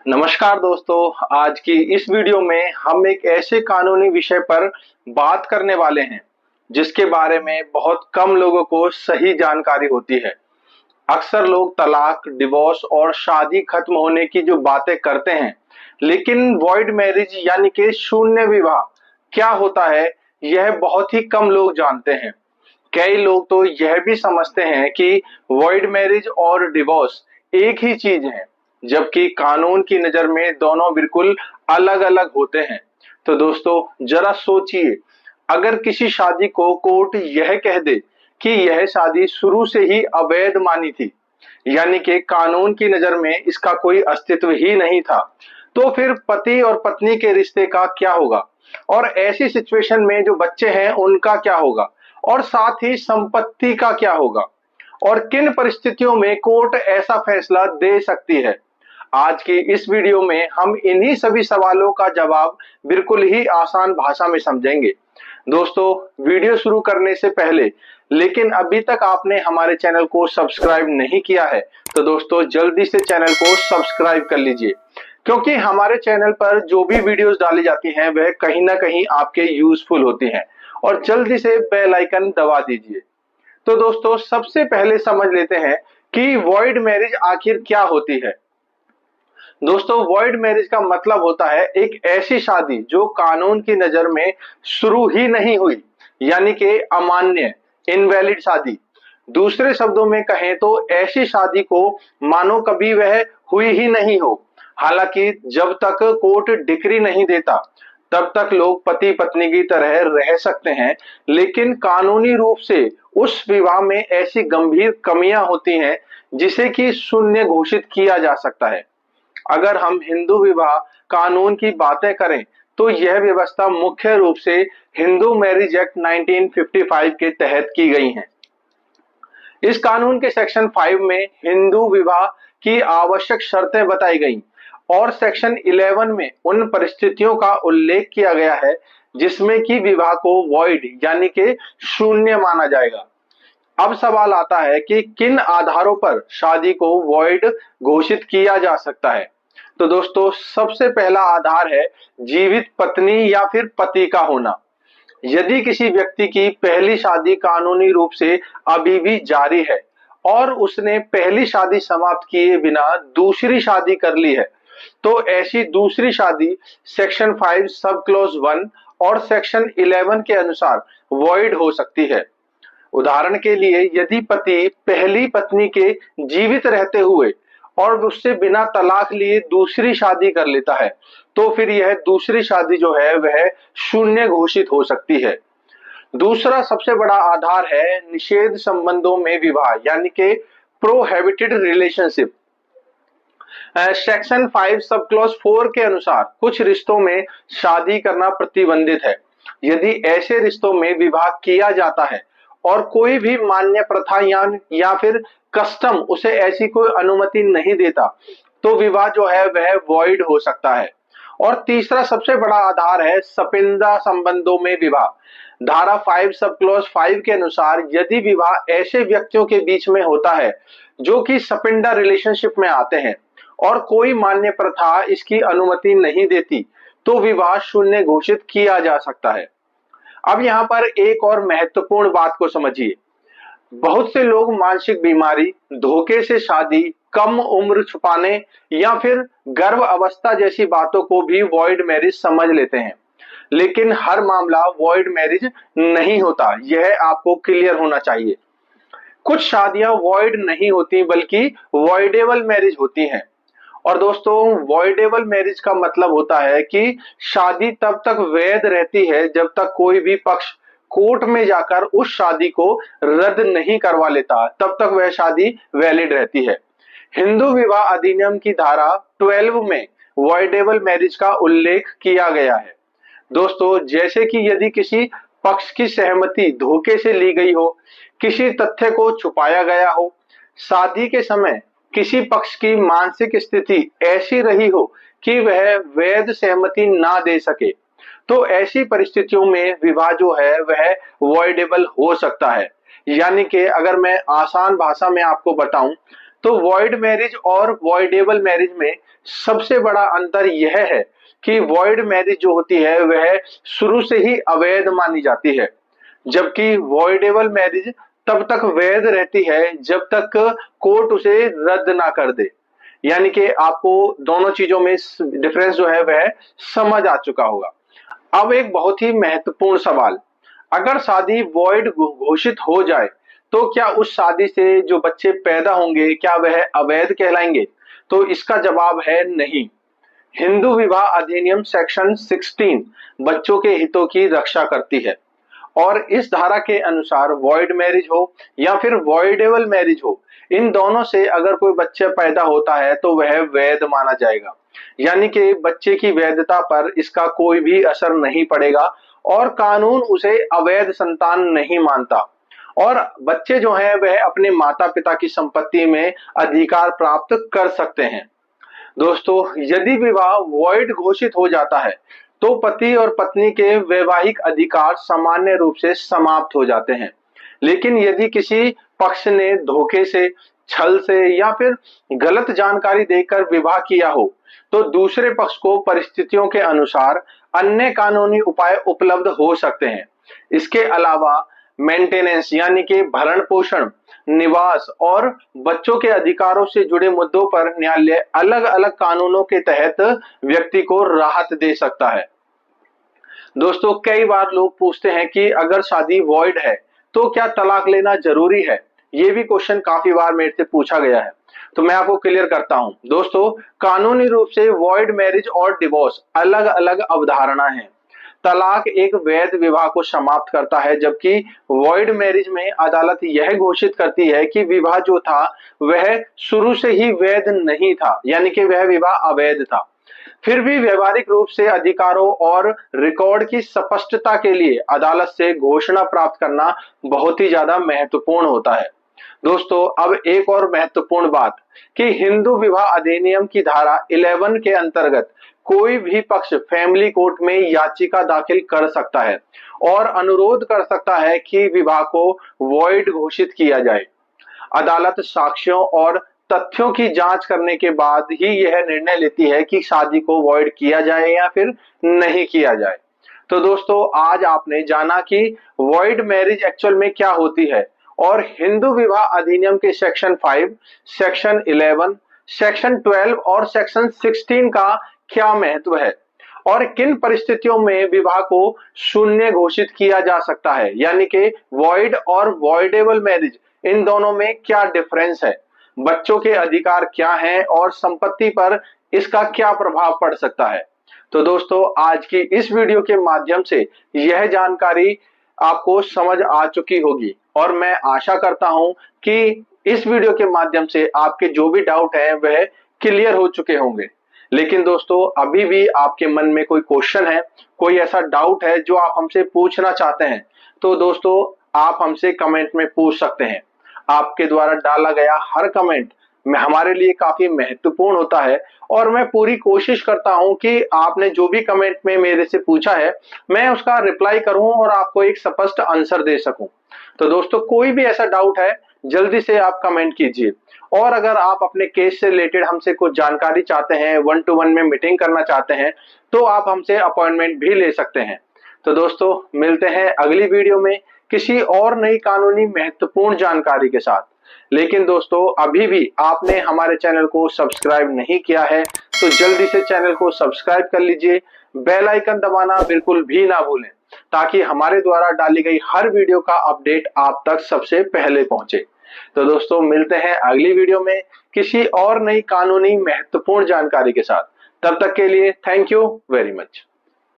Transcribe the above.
नमस्कार दोस्तों, आज की इस वीडियो में हम एक ऐसे कानूनी विषय पर बात करने वाले हैं जिसके बारे में बहुत कम लोगों को सही जानकारी होती है। अक्सर लोग तलाक, डिवोर्स और शादी खत्म होने की जो बातें करते हैं, लेकिन वॉइड मैरिज यानी कि शून्य विवाह क्या होता है, यह बहुत ही कम लोग जानते हैं। कई लोग तो यह भी समझते हैं कि वॉइड मैरिज और डिवोर्स एक ही चीज है, जबकि कानून की नजर में दोनों बिल्कुल अलग अलग होते हैं। तो दोस्तों, जरा सोचिए, अगर किसी शादी को कोर्ट यह कह दे कि यह शादी शुरू से ही अवैध मानी थी, यानी कि कानून की नजर में इसका कोई अस्तित्व ही नहीं था, तो फिर पति और पत्नी के रिश्ते का क्या होगा? और ऐसी सिचुएशन में जो बच्चे हैं उनका क्या होगा? और साथ ही संपत्ति का क्या होगा? और किन परिस्थितियों में कोर्ट ऐसा फैसला दे सकती है? आज की इस वीडियो में हम इन्हीं सभी सवालों का जवाब बिल्कुल ही आसान भाषा में समझेंगे। दोस्तों, वीडियो शुरू करने से पहले लेकिन अभी तक आपने हमारे चैनल को सब्सक्राइब नहीं किया है, तो दोस्तों जल्दी से चैनल को सब्सक्राइब कर लीजिए, क्योंकि हमारे चैनल पर जो भी वीडियोस डाली जाती हैं वह कहीं ना कहीं आपके यूजफुल होती हैं। और जल्दी से बेल आइकन दबा दीजिए। तो दोस्तों, सबसे पहले समझ लेते हैं कि वॉइड मैरिज आखिर क्या होती है। दोस्तों, वॉइड मैरिज का मतलब होता है एक ऐसी शादी जो कानून की नजर में शुरू ही नहीं हुई, यानी कि अमान्य, इनवैलिड शादी। दूसरे शब्दों में कहें तो ऐसी शादी को मानो कभी वह हुई ही नहीं हो। हालांकि जब तक कोर्ट डिक्री नहीं देता तब तक लोग पति पत्नी की तरह रह सकते हैं, लेकिन कानूनी रूप से उस विवाह में ऐसी गंभीर कमियां होती हैं जिसे कि शून्य घोषित किया जा सकता है। अगर हम हिंदू विवाह कानून की बातें करें तो यह व्यवस्था मुख्य रूप से हिंदू मैरिज एक्ट 1955 के तहत की गई है। इस कानून के सेक्शन 5 में हिंदू विवाह की आवश्यक शर्तें बताई गई और सेक्शन 11 में उन परिस्थितियों का उल्लेख किया गया है जिसमें कि विवाह को वॉइड यानी कि शून्य माना जाएगा। अब सवाल आता है कि किन आधारों पर शादी को वॉइड घोषित किया जा सकता है। तो दोस्तों, सबसे पहला आधार है जीवित पत्नी या फिर पति का होना। यदि किसी व्यक्ति की पहली शादी कानूनी रूप से अभी भी जारी है और उसने पहली शादी समाप्त किए बिना दूसरी शादी कर ली है, तो ऐसी दूसरी शादी सेक्शन 5 सब क्लॉज 1 और सेक्शन 11 के अनुसार वॉइड हो सकती है। उदाहरण के लिए, यदि पति पहली पत्नी के जीवित रहते हुए और उससे बिना तलाक लिए दूसरी शादी कर लेता है, तो फिर यह दूसरी शादी जो है वह शून्य घोषित हो सकती है। दूसरा सबसे बड़ा आधार है निषेध संबंधों में विवाह, यानी कि prohibited relationship. Section 5 sub clause 4 के अनुसार कुछ रिश्तों में शादी करना प्रतिबंधित है। यदि ऐसे रिश्तों में विवाह किया जाता है और कोई भी मान्य प्रथा या फिर कस्टम उसे ऐसी कोई अनुमति नहीं देता, तो विवाह जो है वह वॉइड हो सकता है। और तीसरा सबसे बड़ा आधार है सपिंदा संबंधों में विवाह। धारा 5 सब क्लॉज 5 के अनुसार यदि विवाह ऐसे व्यक्तियों के बीच में होता है जो कि सपिंडा रिलेशनशिप में आते हैं और कोई मान्य प्रथा इसकी अनुमति नहीं देती, तो विवाह शून्य घोषित किया जा सकता है। अब यहाँ पर एक और महत्वपूर्ण बात को समझिए। बहुत से लोग मानसिक बीमारी, धोखे से शादी, कम उम्र छुपाने या फिर गर्भ अवस्था जैसी बातों को भी वॉइड मैरिज समझ लेते हैं, लेकिन हर मामला वॉइड मैरिज नहीं होता, यह आपको क्लियर होना चाहिए। कुछ शादियां वॉइड नहीं होती बल्कि वॉइडेबल मैरिज होती हैं। और दोस्तों, वॉइडेबल मैरिज का मतलब होता है कि शादी तब तक वैध रहती है जब तक कोई भी पक्ष कोर्ट में जाकर उस शादी को रद्द नहीं करवा लेता, तब तक वह शादी वैलिड रहती है। हिंदू विवाह अधिनियम की धारा 12 में वॉइडेबल मैरिज का उल्लेख किया गया है। दोस्तों, जैसे कि यदि किसी पक्ष की सहमति धोखे से ली गई हो, किसी तथ्य को छुपाया गया हो, शादी के समय किसी पक्ष की मानसिक स्थिति ऐसी रही हो कि वह वैध सहमति ना दे सके, तो ऐसी परिस्थितियों में विवाह जो है वह वॉइडेबल हो सकता है। यानी कि अगर मैं आसान भाषा में आपको बताऊं, तो वॉइड मैरिज और वॉइडेबल मैरिज में सबसे बड़ा अंतर यह है कि वॉइड मैरिज जो होती है वह शुरू से ही अवैध मानी जाती है, जबकि वॉइडेबल मैरिज तब तक वैध रहती है जब तक कोर्ट उसे रद्द ना कर दे। यानी कि आपको दोनों चीजों में डिफरेंस जो है वह समझ आ चुका होगा। अब एक बहुत ही महत्वपूर्ण सवाल, अगर शादी वॉइड घोषित हो जाए तो क्या उस शादी से जो बच्चे पैदा होंगे क्या वह अवैध कहलाएंगे? तो इसका जवाब है नहीं। हिंदू विवाह अधिनियम सेक्शन 16 बच्चों के हितों की रक्षा करती है और इस धारा के अनुसार वॉइड मैरिज हो या फिर वॉइडेबल मैरिज हो, इन दोनों से अगर कोई बच्चा पैदा होता है तो वह वैध माना जाएगा। यानी कि बच्चे की वैधता पर इसका कोई भी असर नहीं पड़ेगा और कानून उसे अवैध संतान नहीं मानता और बच्चे जो हैं वह अपने माता पिता की संपत्ति में अधिकार प्राप्त कर सकते हैं। दोस्तों, यदि विवाह वॉइड घोषित हो जाता है तो पति और पत्नी के वैवाहिक अधिकार सामान्य रूप से समाप्त हो जाते हैं। लेकिन यदि किसी पक्ष ने धोखे से, छल से या फिर गलत जानकारी देकर विवाह किया हो तो दूसरे पक्ष को परिस्थितियों के अनुसार अन्य कानूनी उपाय उपलब्ध हो सकते हैं। इसके अलावा मेंटेनेंस यानी कि भरण पोषण, निवास और बच्चों के अधिकारों से जुड़े मुद्दों पर न्यायालय अलग अलग कानूनों के तहत व्यक्ति को राहत दे सकता है। दोस्तों, कई बार लोग पूछते हैं कि अगर शादी वॉइड है तो क्या तलाक लेना जरूरी है? ये भी क्वेश्चन काफी बार मेरे से पूछा गया है, तो मैं आपको क्लियर करता हूं। दोस्तों, कानूनी रूप से वॉइड मैरिज और डिवोर्स अलग अलग अवधारणा है। तलाक एक वैध विवाह को समाप्त करता है, जबकि वॉइड मैरिज में अदालत यह घोषित करती है कि विवाह जो था वह शुरू से ही वैध नहीं था, यानी कि वह विवाह अवैध था। फिर भी व्यवहारिक रूप से अधिकारों और रिकॉर्ड की स्पष्टता के लिए अदालत से घोषणा प्राप्त करना बहुत ही ज्यादा महत्वपूर्ण होता है। दोस्तों, अब एक और महत्वपूर्ण बात कि हिंदू विवाह अधिनियम की धारा 11 के अंतर्गत कोई भी पक्ष फैमिली कोर्ट में याचिका दाखिल कर सकता है और अनुरोध कर सकता है कि विवाह को वॉइड घोषित किया जाए। अदालत साक्ष्यों और तथ्यों की जांच करने के बाद ही यह निर्णय लेती है कि शादी को वॉइड किया जाए या फिर नहीं किया जाए। तो दोस्तों, आज आपने जाना कि वॉइड मैरिज एक्चुअल में क्या होती है और हिंदू विवाह अधिनियम के सेक्शन 5, सेक्शन 11, सेक्शन 12 और सेक्शन 16 का क्या महत्व है और किन परिस्थितियों में विवाह को शून्य घोषित किया जा सकता है, यानी कि वॉइड और वॉइडेबल मैरिज, इन दोनों में क्या डिफरेंस है, बच्चों के अधिकार क्या हैं और संपत्ति पर इसका क्या प्रभाव पड़ सकता है। तो दोस्तों, आज की इस वीडियो के माध्यम से यह जानकारी आपको समझ आ चुकी होगी और मैं आशा करता हूं कि इस वीडियो के माध्यम से आपके जो भी डाउट है वह क्लियर हो चुके होंगे। लेकिन दोस्तों, अभी भी आपके मन में कोई क्वेश्चन है, कोई ऐसा डाउट है जो आप हमसे पूछना चाहते हैं, तो दोस्तों आप हमसे कमेंट में पूछ सकते हैं। आपके द्वारा डाला गया हर कमेंट में हमारे लिए काफी महत्वपूर्ण होता है और मैं पूरी कोशिश करता हूं कि आपने जो भी कमेंट में मेरे से पूछा है मैं उसका रिप्लाई करूं और आपको एक स्पष्ट आंसर दे सकूं। तो दोस्तों, कोई भी ऐसा डाउट है जल्दी से आप कमेंट कीजिए और अगर आप अपने केस से रिलेटेड हमसे कुछ जानकारी चाहते हैं, 1-to-1 में मीटिंग करना चाहते हैं, तो आप हमसे अपॉइंटमेंट भी ले सकते हैं। तो दोस्तों, मिलते हैं अगली वीडियो में किसी और नई कानूनी महत्वपूर्ण जानकारी के साथ। लेकिन दोस्तों, अभी भी आपने हमारे चैनल को सब्सक्राइब नहीं किया है तो जल्दी से चैनल को सब्सक्राइब कर लीजिए, बेल आइकन दबाना बिल्कुल भी ना भूलें ताकि हमारे द्वारा डाली गई हर वीडियो का अपडेट आप तक सबसे पहले पहुंचे। तो दोस्तों, मिलते हैं अगली वीडियो में किसी और नई कानूनी महत्वपूर्ण जानकारी के साथ। तब तक के लिए थैंक यू वेरी मच।